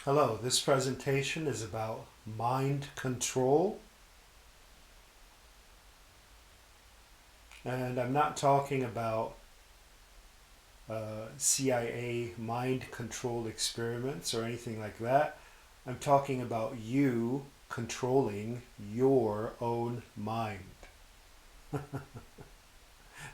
Hello, this presentation is about mind control, and I'm not talking about CIA mind control experiments or anything like that. I'm talking about you controlling your own mind.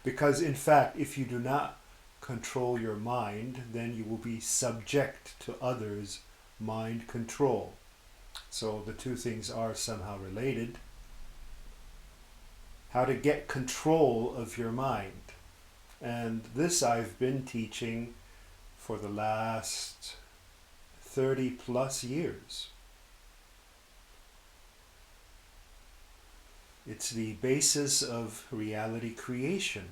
Because, in fact, if you do not control your mind, then you will be subject to others' mind control. So the two things are somehow related. How to get control of your mind. And this I've been teaching for the last 30 plus years. It's the basis of reality creation.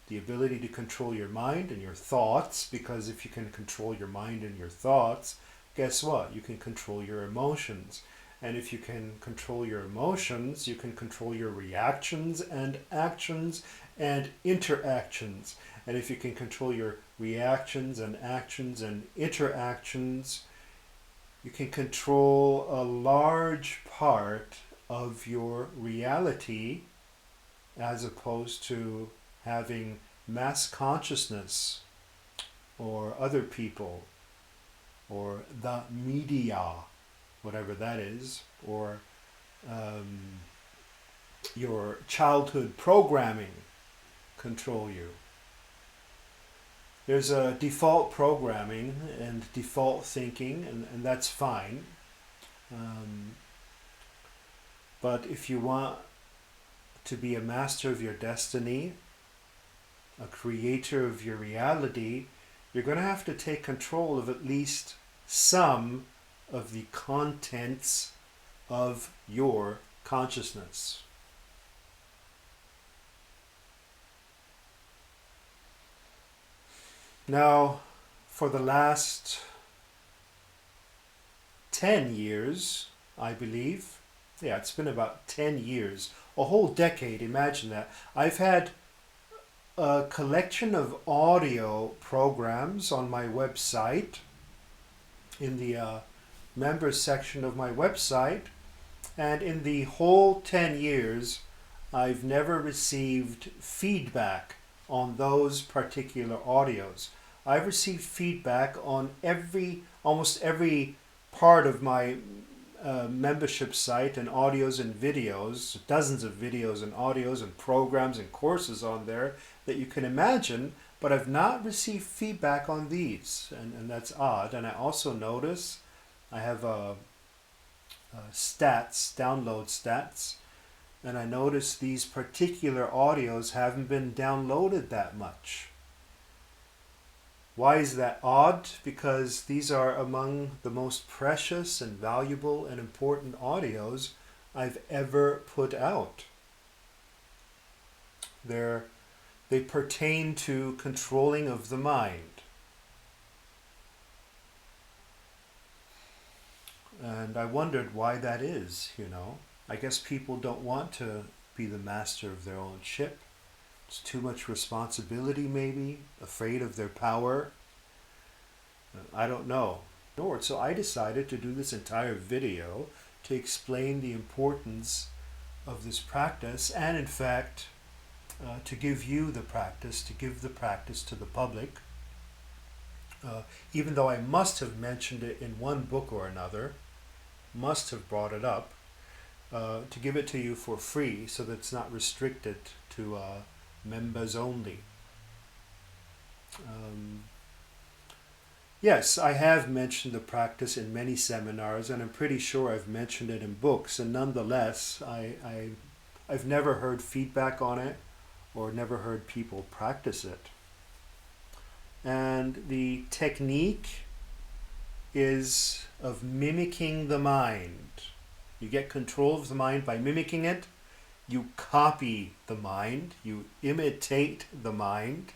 The ability to control your mind and your thoughts, because if you can control your mind and your thoughts, guess what? You can control your emotions. And if you can control your emotions, you can control your reactions and actions and interactions. And if you can control your reactions and actions and interactions, you can control a large part of your reality as opposed to having mass consciousness or other people or the media, whatever that is, or um, your childhood programming control you. There's a default programming and default thinking, and that's fine. Um, but if you want to be a master of your destiny, a creator of your reality, you're going to have to take control of at least some of the contents of your consciousness. Now, for the last 10 years, I believe, yeah, it's been about 10 years, a whole decade, imagine that. I've had a collection of audio programs on my website, in the members section of my website, and in the whole 10 years, I've never received feedback on those particular audios. I've received feedback on almost every part of my membership site and audios and videos, dozens of videos and audios and programs and courses on there that you can imagine, but I've not received feedback on these, and that's odd. And I also notice I have stats, download stats, and I notice these particular audios haven't been downloaded that much. Why is that odd? Because these are among the most precious and valuable and important audios I've ever put out. They pertain to controlling of the mind. And I wondered why that is. I guess people don't want to be the master of their own ship. It's too much responsibility, maybe, afraid of their power. I don't know. So I decided to do this entire video to explain the importance of this practice and, in fact, to give you the practice, to give the practice to the public. Even though I must have mentioned it in one book or another, must have brought it up, to give it to you for free so that it's not restricted to members only. Yes, I have mentioned the practice in many seminars, and I'm pretty sure I've mentioned it in books, and nonetheless, I've never heard feedback on it or never heard people practice it. And the technique is of mimicking the mind. You get control of the mind by mimicking it. You copy the mind. You imitate the mind.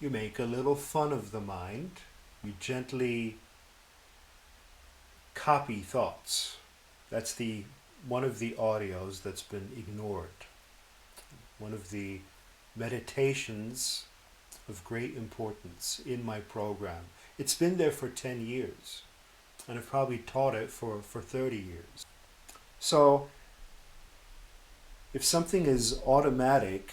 You make a little fun of the mind. You gently copy thoughts. That's one of the audios that's been ignored. One of the meditations of great importance in my program. It's been there for 10 years. And I've probably taught it for 30 years. So if something is automatic,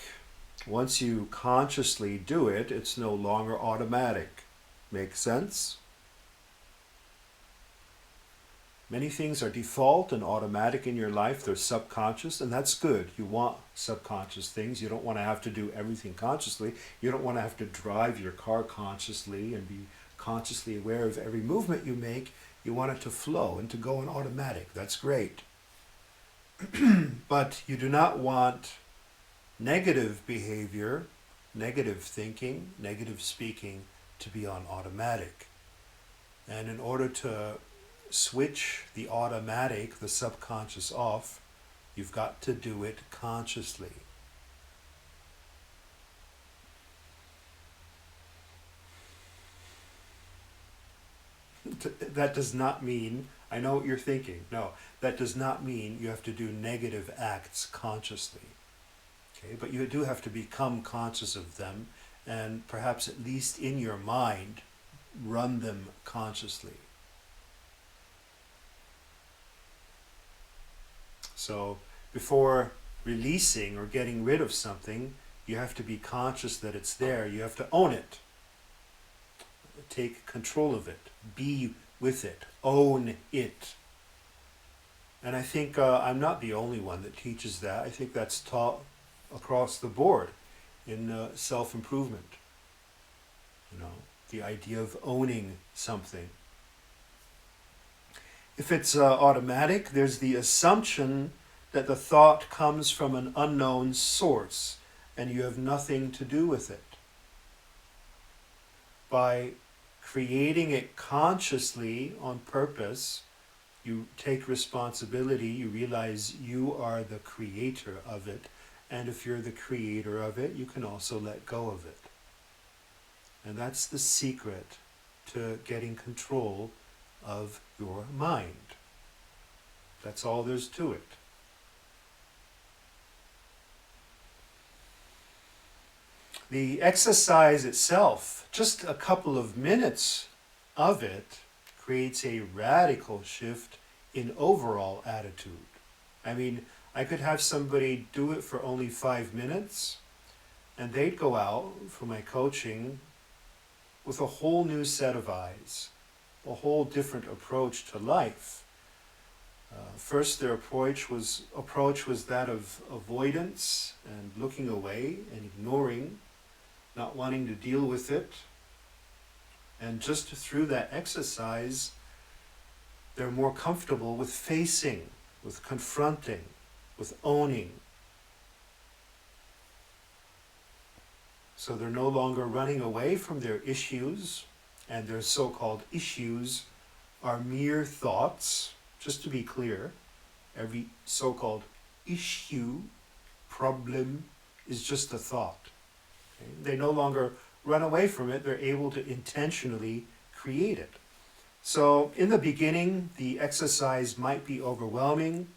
once you consciously do it, it's no longer automatic. Make sense? Many things are default and automatic in your life. They're subconscious, and that's good. You want subconscious things. You don't want to have to do everything consciously. You don't want to have to drive your car consciously and be consciously aware of every movement you make. You want it to flow and to go in automatic. That's great. But you do not want negative behavior, negative thinking, negative speaking to be on automatic. And in order to switch the automatic, the subconscious off, you've got to do it consciously. That does not mean, I know what you're thinking, no, that does not mean you have to do negative acts consciously. Okay, but you do have to become conscious of them, and perhaps at least in your mind, run them consciously. So before releasing or getting rid of something, you have to be conscious that it's there. You have to own it. Take control of it. Be with it. Own it. And I think I'm not the only one that teaches that. I think that's taught across the board in self-improvement. You know, the idea of owning something. If it's automatic, there's the assumption that the thought comes from an unknown source and you have nothing to do with it. By creating it consciously on purpose, you take responsibility, you realize you are the creator of it, and if you're the creator of it, you can also let go of it. And that's the secret to getting control of your mind. That's all there's to it. The exercise itself, just a couple of minutes of it, creates a radical shift in overall attitude. I mean, I could have somebody do it for only 5 minutes, and they'd go out for my coaching with a whole new set of eyes, a whole different approach to life. First, their approach was that of avoidance and looking away and ignoring, not wanting to deal with it. And just through that exercise, they're more comfortable with facing, with confronting, with owning. So they're no longer running away from their issues, and their so-called issues are mere thoughts. Just to be clear, every so-called issue, problem, is just a thought. Okay? They no longer run away from it, they're able to intentionally create it. So in the beginning, the exercise might be overwhelming.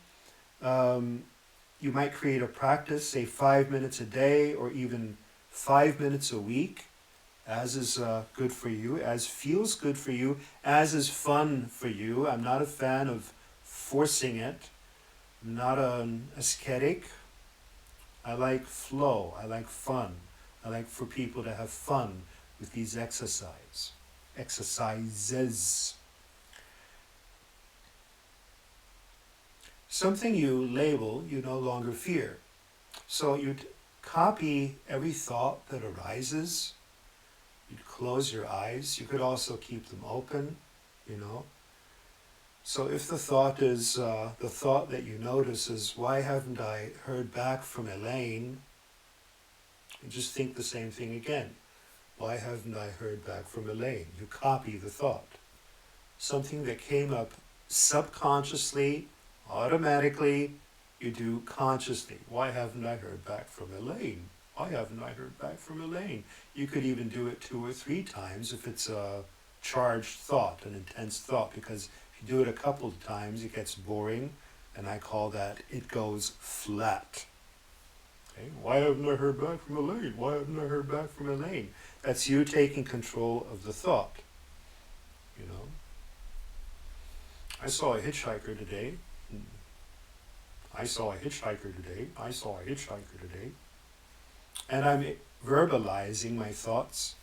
You might create a practice, say 5 minutes a day or even 5 minutes a week, as is good for you, as feels good for you, as is fun for you. I'm not a fan of forcing it. I'm not an ascetic. I like flow. I like fun. I like for people to have fun with these exercises. Something you label, you no longer fear. So you'd copy every thought that arises. You'd close your eyes. You could also keep them open, you know. So if the thought is, the thought that you notice is, why haven't I heard back from Elaine? And just think the same thing again. Why haven't I heard back from Elaine? You copy the thought. Something that came up subconsciously, automatically, you do consciously. Why haven't I heard back from Elaine? Why haven't I heard back from Elaine? You could even do it 2 or 3 times if it's a charged thought, an intense thought, because if you do it a couple of times, it gets boring, and I call that, it goes flat. Okay? Why haven't I heard back from Elaine? Why haven't I heard back from Elaine? That's you taking control of the thought, you know. I saw a hitchhiker today. I saw a hitchhiker today. I saw a hitchhiker today. And I'm verbalizing my thoughts.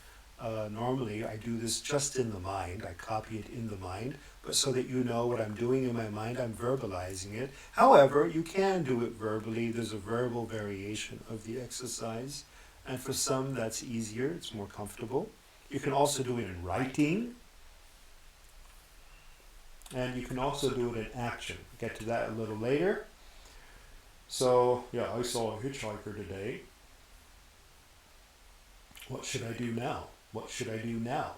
Normally, I do this just in the mind. I copy it in the mind, but so that you know what I'm doing in my mind, I'm verbalizing it. However, you can do it verbally. There's a verbal variation of the exercise, and for some, that's easier. It's more comfortable. You can also do it in writing, and you can also do it in action. Get to that a little later. So, yeah, I saw a hitchhiker today. What should I do now? What should I do now?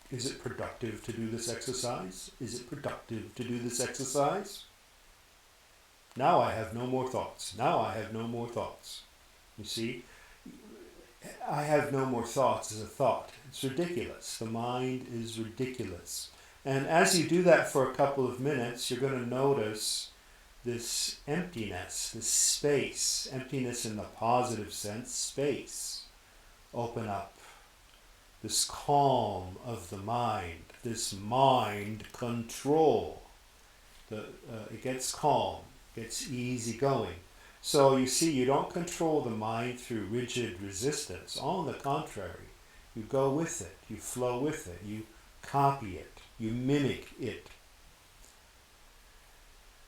Is it productive to do this exercise? Is it productive to do this exercise? Now I have no more thoughts. Now I have no more thoughts. You see, I have no more thoughts is a thought. It's ridiculous. The mind is ridiculous. And as you do that for a couple of minutes, you're going to notice this emptiness, this space, emptiness in the positive sense, space, open up. This calm of the mind, this mind control. It gets calm, gets easy going. So you see, you don't control the mind through rigid resistance. On the contrary, you go with it, you flow with it, you copy it, you mimic it.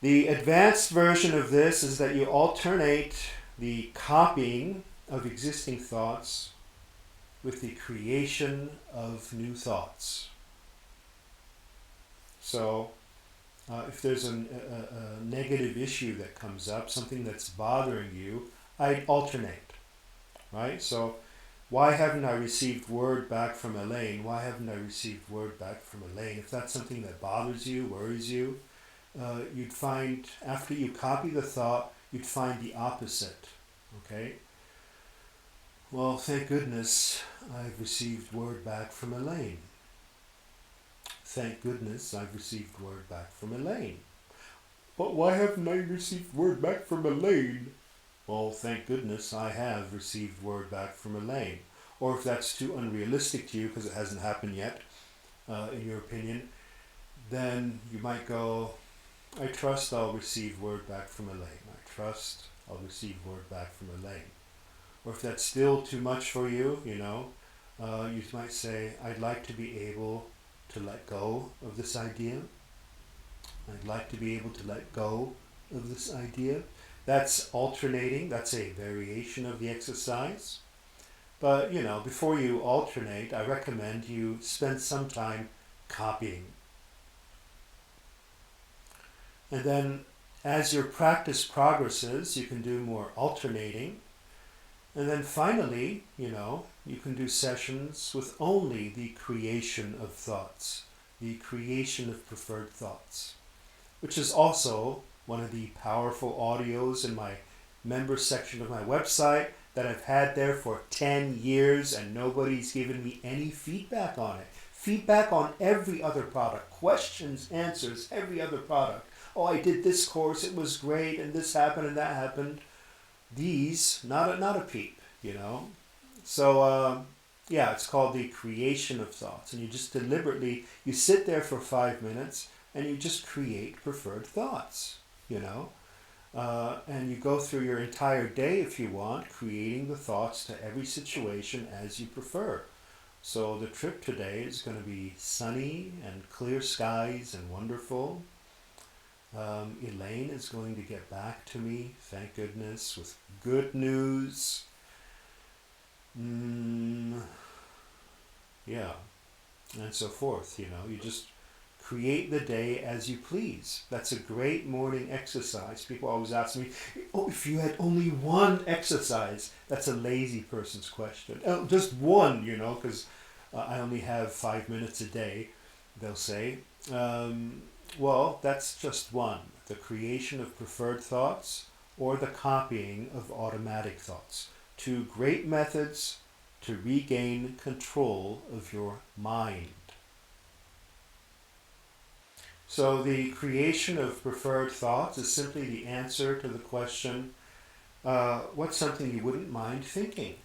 The advanced version of this is that you alternate the copying of existing thoughts with the creation of new thoughts. So, if there's a negative issue that comes up, something that's bothering you, I'd alternate, right? So, why haven't I received word back from Elaine? Why haven't I received word back from Elaine? If that's something that bothers you, worries you, you'd find, after you copy the thought, you'd find the opposite, okay? Well, thank goodness I've received word back from Elaine. Thank goodness I've received word back from Elaine. But why haven't I received word back from Elaine? Well, thank goodness I have received word back from Elaine. Or if that's too unrealistic to you because it hasn't happened yet, in your opinion, then you might go, I trust I'll receive word back from Elaine. I trust I'll receive word back from Elaine. Or if that's still too much for you, you might say, I'd like to be able to let go of this idea. I'd like to be able to let go of this idea. That's alternating. That's a variation of the exercise. But, before you alternate, I recommend you spend some time copying. And then, as your practice progresses, you can do more alternating. And then finally, you can do sessions with only the creation of thoughts, the creation of preferred thoughts, which is also one of the powerful audios in my members section of my website that I've had there for 10 years and nobody's given me any feedback on it. Feedback on every other product, questions, answers, every other product. Oh, I did this course, it was great, and this happened and that happened. These, not a peep, So, it's called the creation of thoughts. And you just deliberately, you sit there for 5 minutes and you just create preferred thoughts, And you go through your entire day, if you want, creating the thoughts to every situation as you prefer. So the trip today is going to be sunny and clear skies and wonderful. Elaine is going to get back to me, thank goodness, with good news. And so forth, You just create the day as you please. That's a great morning exercise. People always ask me, if you had only one exercise, that's a lazy person's question. Oh, just one, because I only have 5 minutes a day, they'll say. Well, that's just one. The creation of preferred thoughts or the copying of automatic thoughts. Two great methods to regain control of your mind. So the creation of preferred thoughts is simply the answer to the question, what's something you wouldn't mind thinking?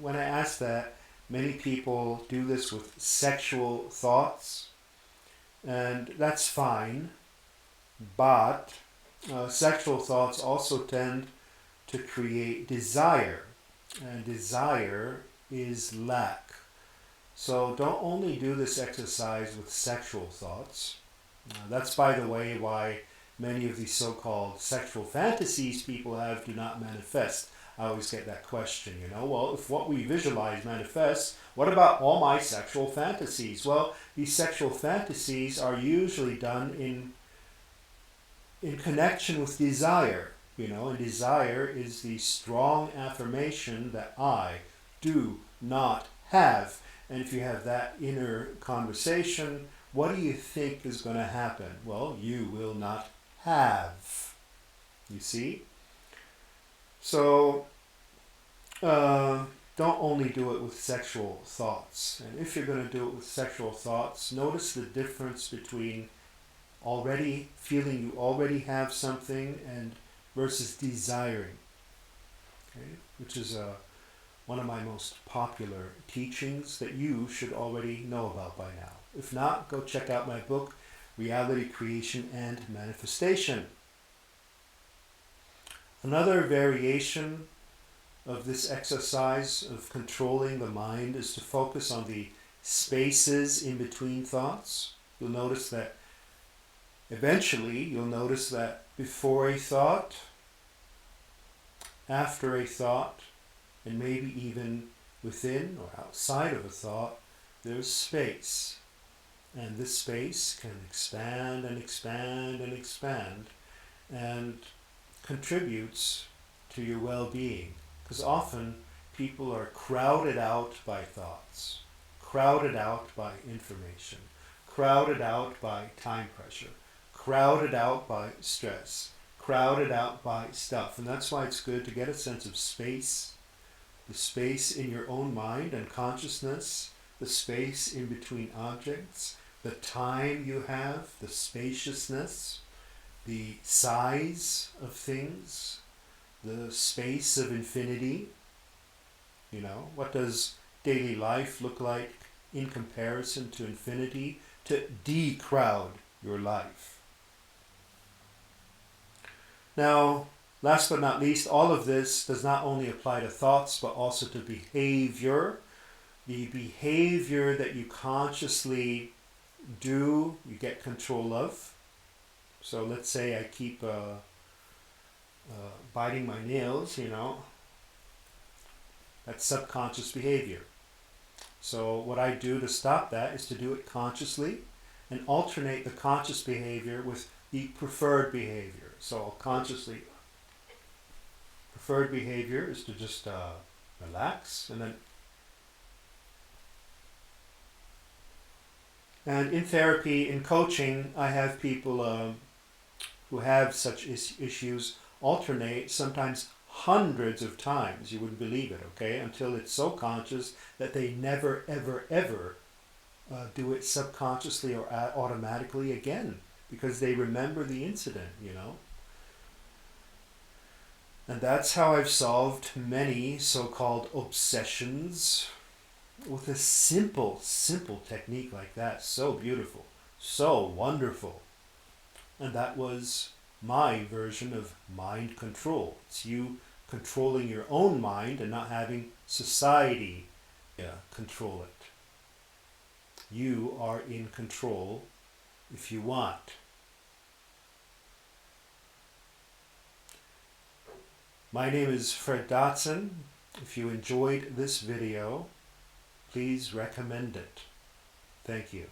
When I ask that, Many people do this with sexual thoughts, and that's fine, but sexual thoughts also tend to create desire, and desire is lack. So don't only do this exercise with sexual thoughts. That's, by the way, why many of these so-called sexual fantasies people have do not manifest. I always get that question, well, if what we visualize manifests, what about all my sexual fantasies? Well, these sexual fantasies are usually done in connection with desire, and desire is the strong affirmation that I do not have. And if you have that inner conversation, what do you think is going to happen? Well, you will not have. You see? So, don't only do it with sexual thoughts. And if you're going to do it with sexual thoughts, notice the difference between already feeling you already have something and versus desiring, okay? Which is one of my most popular teachings that you should already know about by now. If not, go check out my book, Reality Creation and Manifestation. Another variation of this exercise of controlling the mind is to focus on the spaces in between thoughts. You'll notice that eventually you'll notice that before a thought, after a thought, and maybe even within or outside of a thought, there's space. And this space can expand and expand and expand and contributes to your well-being. Because often people are crowded out by thoughts, crowded out by information, crowded out by time pressure, crowded out by stress, crowded out by stuff. And that's why it's good to get a sense of space, the space in your own mind and consciousness, the space in between objects, the time you have, the spaciousness, the size of things, the space of infinity. What does daily life look like in comparison to infinity? To decrowd your life. Now, last but not least, all of this does not only apply to thoughts, but also to behavior. The behavior that you consciously do, you get control of. So let's say I keep biting my nails, that's subconscious behavior. So what I do to stop that is to do it consciously and alternate the conscious behavior with the preferred behavior. So consciously, preferred behavior is to just relax and in therapy, in coaching, I have people who have such issues alternate sometimes hundreds of times, you wouldn't believe it, okay, until it's so conscious that they never, ever, ever do it subconsciously or automatically again, because they remember the incident, And that's how I've solved many so-called obsessions with a simple technique like that. So beautiful, so wonderful. And that was my version of mind control. It's you controlling your own mind and not having society control it. You are in control if you want. My name is Fred Dodson. If you enjoyed this video, please recommend it. Thank you.